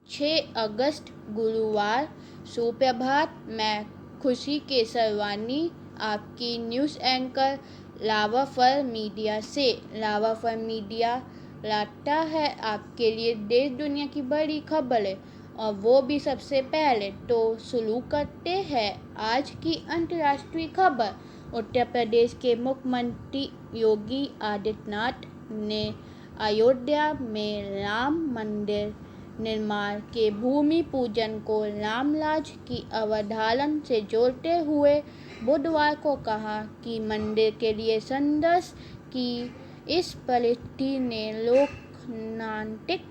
6 अगस्त गुरुवार। सुप्रभात। मैं खुशी केसरवानी, आपकी न्यूज़ एंकर लावाफल मीडिया से। लावाफल मीडिया लाता है आपके लिए देश दुनिया की बड़ी खबरें, और वो भी सबसे पहले। तो शुरू करते हैं आज की अंतर्राष्ट्रीय खबर। उत्तर प्रदेश के मुख्यमंत्री योगी आदित्यनाथ ने अयोध्या में राम मंदिर निर्माण के भूमि पूजन को रामराज की अवधारणा से जोड़ते हुए बुधवार को कहा कि मंदिर के लिए संघर्ष की इस परिस्थिति ने लोकतांत्रिक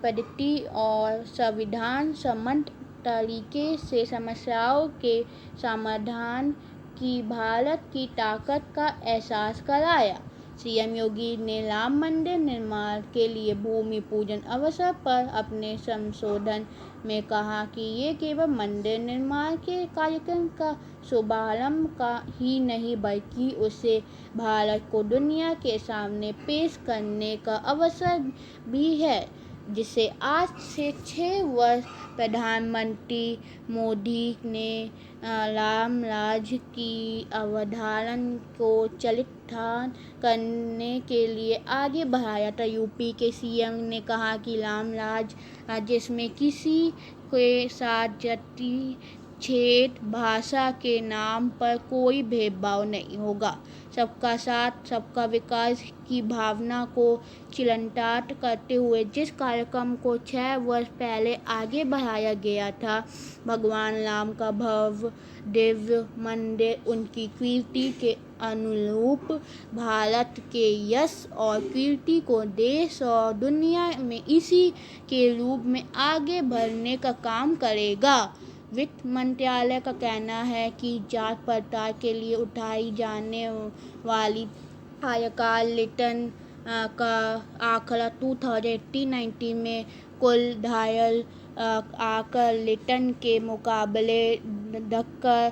पद्धति और संविधान सम्मत तरीके से समस्याओं के समाधान की भारत की ताकत का एहसास कराया। सीएम योगी ने राम मंदिर निर्माण के लिए भूमि पूजन अवसर पर अपने संबोधन में कहा कि ये केवल मंदिर निर्माण के कार्यक्रम का शुभारंभ का ही नहीं, बल्कि उसे भारत को दुनिया के सामने पेश करने का अवसर भी है, जिसे आज से 6 वर्ष प्रधानमंत्री मोदी ने रामराज की अवधारणा को चरितार्थ करने के लिए आगे बढ़ाया था। यूपी के सीएम ने कहा कि रामराज जिसमें किसी के साथ जाति, क्षेत्र, भाषा के नाम पर कोई भेदभाव नहीं होगा, सबका साथ सबका विकास की भावना को चरितार्थ करते हुए जिस कार्यक्रम को 6 वर्ष पहले आगे बढ़ाया गया था, भगवान राम का भव्य दिव्य मंदिर उनकी कीर्ति के अनुरूप भारत के यश और कीर्ति को देश और दुनिया में इसी के रूप में आगे बढ़ने का काम करेगा। वित्त मंत्रालय का कहना है कि जांच पड़ताल के लिए उठाई जाने वाली आयकर रिटर्न का आंकड़ा 2018-19 में कुल दायर आयकर रिटर्न के मुकाबले घटकर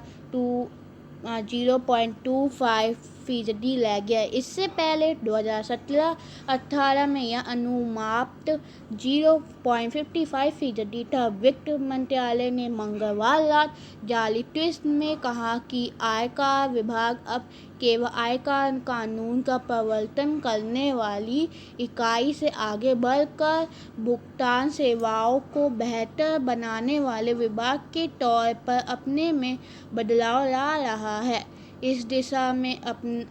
0.25% रह गया। इससे पहले 2017-18 में यह अनुपात 0.55% था। वित्त मंत्रालय ने मंगलवार रात जारी ट्वीट में कहा कि आयकर विभाग अब केवल आयकर कानून का प्रवर्तन करने वाली इकाई से आगे बढ़कर भुगतान सेवाओं को बेहतर बनाने वाले विभाग के तौर पर अपने में बदलाव ला रहा है। इस दिशा में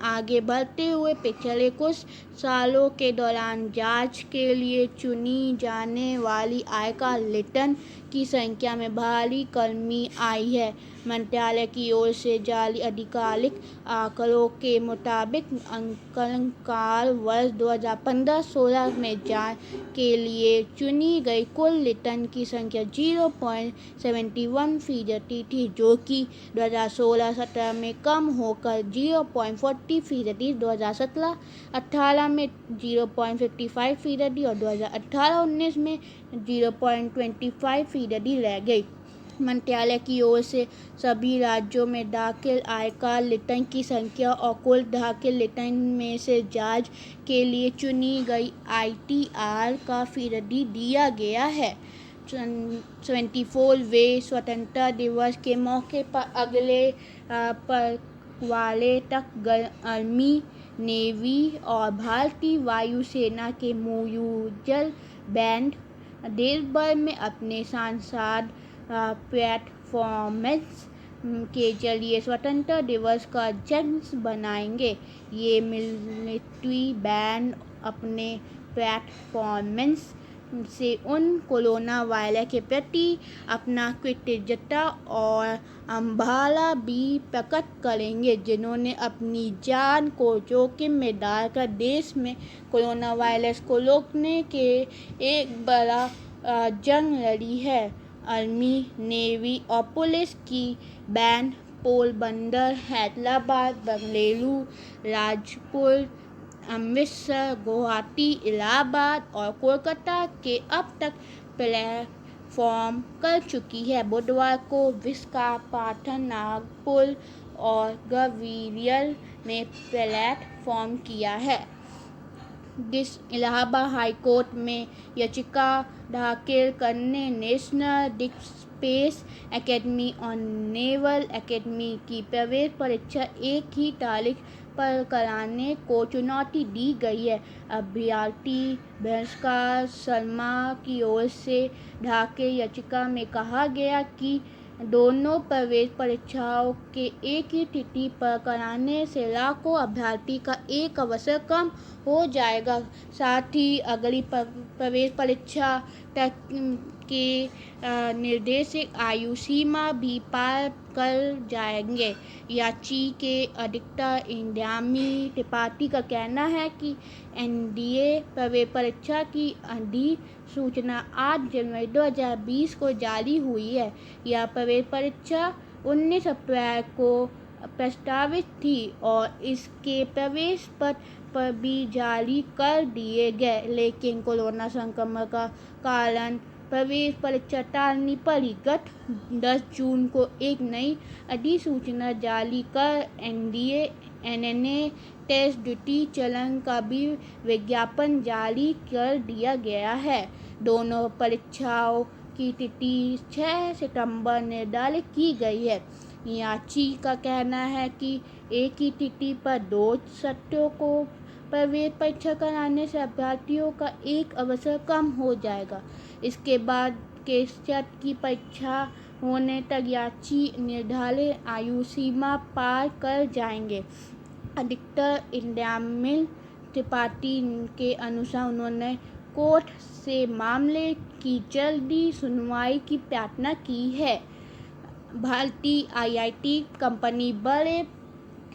आगे बढ़ते हुए पिछले कुछ सालों के दौरान जांच के लिए चुनी जाने वाली आयकर रिटर्न की संख्या में भारी कमी आई है। मंत्रालय की ओर से जारी आधिकारिक आंकड़ों के मुताबिक आयकर वर्ष 2015-16 में जांच के लिए चुनी गई कुल रिटर्न की संख्या 0.71% थी, जो कि 2016-17 में कम होकर 0.40%, 2017-18 में 0.55% और 2018-19 में 0.25% रह गई। मंत्रालय की ओर से सभी राज्यों में दाखिल आयकर रिटर्न की संख्या और कुल दाखिल रिटर्न में से जांच के लिए चुनी गई आईटीआर का फीसदी दिया गया है। 24वें स्वतंत्रता दिवस के मौके पर अगले पखवाड़े तक आर्मी, नेवी और भारतीय वायुसेना के मौजूद बैंड देश भर में अपने सांसद परफॉर्मेंस के जरिए स्वतंत्रता दिवस का जश्न मनाएंगे। ये मिलिट्री बैंड अपने परफॉर्मेंस से उन कोरोना वायरस के प्रति अपना कृतज्ञता और अम्बाला भी प्रकट करेंगे, जिन्होंने अपनी जान को जोखिम में डालकर देश में कोरोना वायरस को रोकने के एक बड़ा जंग लड़ी है। आर्मी, नेवी और पुलिस की बैंड पोरबंदर, हैदराबाद, बेंगलुरु, राजपुर, अमृतसर, गुवाहाटी, इलाहाबाद और कोलकाता के अब तक परफॉर्म कर चुकी है। बुधवार को विशाखापट्टनम, नागपुर और ग्वालियर ने परफॉर्म किया है। इलाहाबाद हाईकोर्ट में याचिका दाखिल करने नेशनल डिफेंस स्पेस एकेडमी और नेवल एकेडमी की प्रवेश परीक्षा एक ही तारीख पर कराने को चुनौती दी गई है। अभ्यर्थी भास्कर शर्मा की ओर से दाखिल याचिका में कहा गया कि दोनों प्रवेश परीक्षाओं के एक ही तिथि पर कराने से लाखों अभ्यर्थी का एक अवसर कम हो जाएगा। साथ ही अगली प्रवेश परीक्षा तक के निर्देशित आयु सीमा भी पार कर जाएंगे। याची के अधिकतर इंद्रामी त्रिपाठी का कहना है कि एनडीए प्रवेश परीक्षा की अधिसूचना 8 जनवरी 2020 को जारी हुई है। यह प्रवेश परीक्षा 19 अप्रैल को प्रस्तावित थी और इसके प्रवेश पत्र भी जारी कर दिए गए, लेकिन कोरोना संक्रमण का कारण प्रवेश परीक्षा टालनी पड़ी। गत 10 जून को एक नई अधिसूचना जारी कर एनडीए टेस्ट द्वितीय चरण का भी विज्ञापन जारी कर दिया गया है। दोनों परीक्षाओं की तिथि 6 सितंबर निर्धारित की गई है। याची का कहना है कि एक ही तिथि पर 2 सत्रों को प्रवेश परीक्षा कराने से अभ्यर्थियों का एक अवसर कम हो जाएगा। इसके बाद के सत्र की परीक्षा होने तक याची निर्धारित आयु सीमा पार कर जाएंगे। अधिकतर इंद्रामी त्रिपाठी के अनुसार उन्होंने कोर्ट से मामले की जल्दी सुनवाई की प्रार्थना की है। भारतीय आईआईटी कंपनी बड़े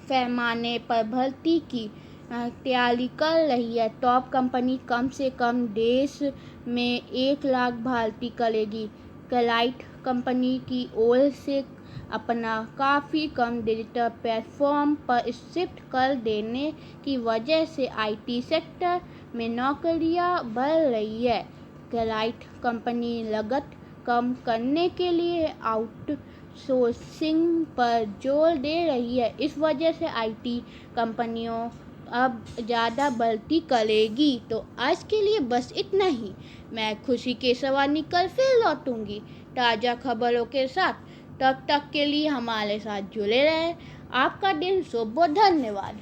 पैमाने पर भर्ती की तैयारी कर रही है। टॉप कंपनी कम से कम देश में 1 लाख भर्ती करेगी। क्लाइट कंपनी की ओर से अपना काफ़ी कम डिजिटल प्लेटफॉर्म पर शिफ्ट कर देने की वजह से आईटी सेक्टर में नौकरियां बढ़ रही है। क्लाइट कंपनी लागत कम करने के लिए आउटसोर्सिंग पर जोर दे रही है। इस वजह से आईटी कंपनियों अब ज़्यादा भर्ती करेगी। तो आज के लिए बस इतना ही। मैं खुशी केसवानी कल फिर लौटूंगी ताज़ा खबरों के साथ। तब तक के लिए हमारे साथ जुड़े रहें। आपका दिन शुभ हो। धन्यवाद।